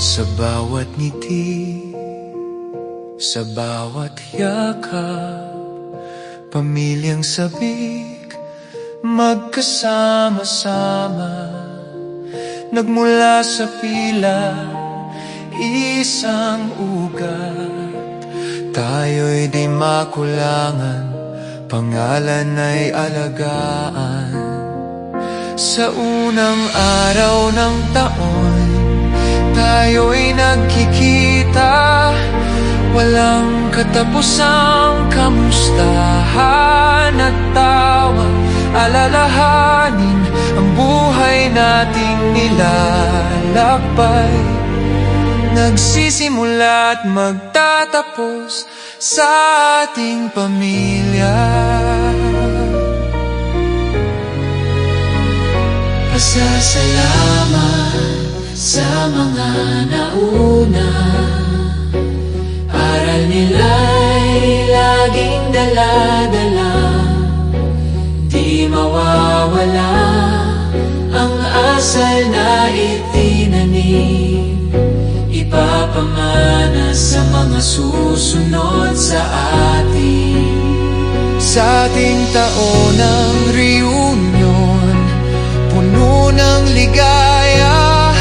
Sa bawat ngiti, sa bawat yakap, pamilyang sabik, magkasama-sama, nagmula sa pila, isang ugat. Tayo'y di makulangan, pangalan ay alagaan. Sa unang araw ng taon, tayo'y nagkikita, walang katapusang kamustahan at tawa. Alalahanin ang buhay nating nilalakbay, nagsisimula at magtatapos sa ating pamilya. Pasasalamat sa mga nauna, aral nila'y laging dala-dala. Di mawawala ang asal na itinanim, ipapamana sa mga susunod sa atin. Sa ating taonang reunion, puno ng ligaya,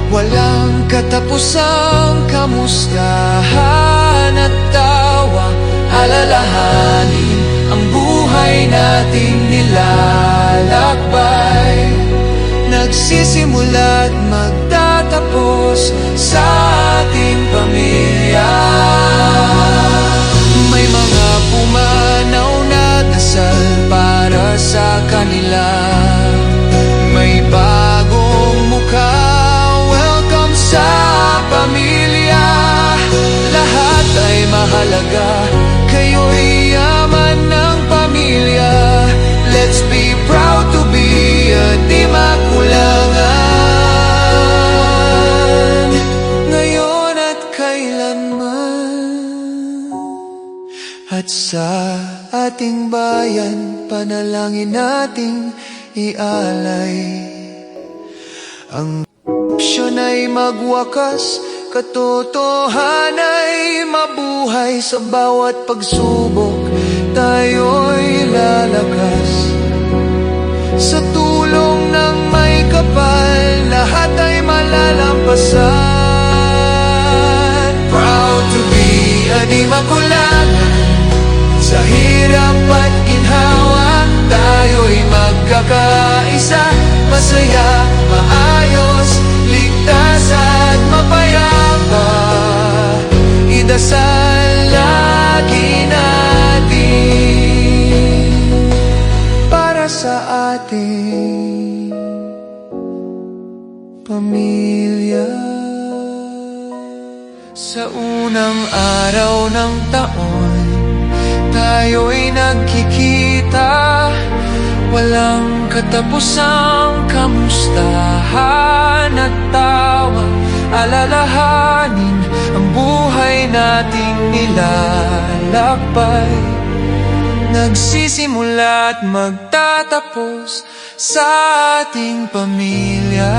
walang katapusang kamustahan at tawa. Alalahanin ang buhay nating nilalakbay, nagsisimula at magtatapos sa ating pamilya. May mga pumanaw na dasal para sa kanila, may bagong mukha, welcome sa pamilya. Lahat ay mahalaga, kayo'y yaman ng pamilya. Let's be proud to be a di makulangan, ngayon at kailanman. At sa ating bayan, panalangin nating ialay ang opsyon ay magwakas, katotohanan ay mabuhay. Sa bawat pagsubok, tayo'y lalakas. Sa tulong ng may kapal, lahat ay malalampasan. Proud to be a di makulangan, sa hirap at ginhawa, tayo'y magkakaisa. Masaya, maayos, ligtas at mapayapa, idasal lagi natin para sa ating pamilya. Sa unang araw ng taon, tayo'y nagkikita, walang katapusang kamustahan at tawa. Alalahanin ang buhay nating nilalakbay, nagsisimula at magtatapos sa ating pamilya.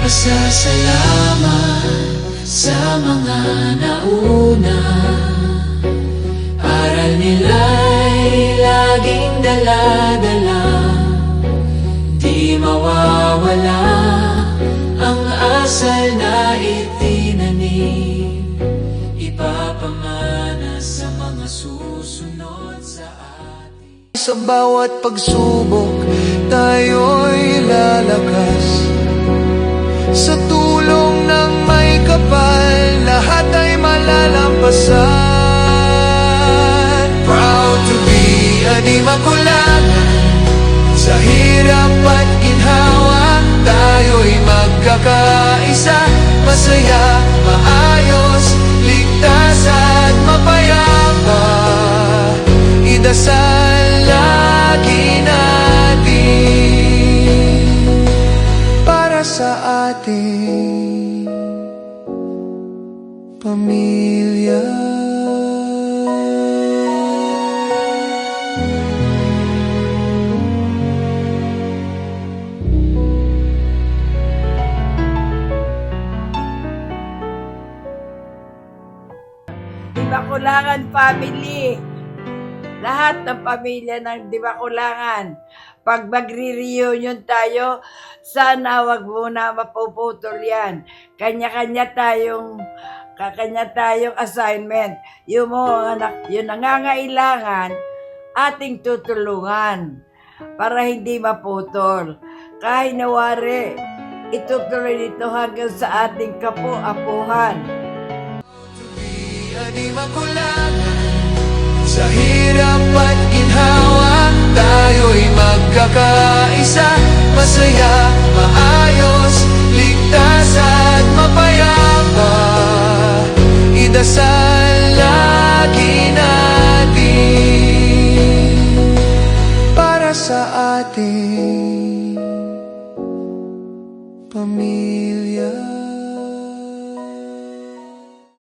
Pasasalamat sa mga nauna, aral nila'y laging dala-dala. Di mawawala ang asal na itinanim, ipapamana sa mga susunod sa atin. Sa bawat pagsubok, tayo'y lalakas. Sa tulong ng may kapal, lahat ay malalampasan. Proud to be a di makulangan, sa hirap at ginhawa, tayo'y magkakaisa. Masaya, maayos, ligtas at mapayapa, idasal lagi natin para sa ating pamilya. Dibakulangan family. Lahat ng pamilya ng Dibakulangan. Pag magre-reunion tayo, sana wag muna mapuputol yan. Kanya-kanya tayong assignment. Yung mga anak, yung nangangailangan, ating tutulungan para hindi maputol. Kahit nawari, itutuloy nito hanggang sa ating kapu-apuhan. Di makulangan sa hirap at ginhawa, tayo'y magkakaisa, masaya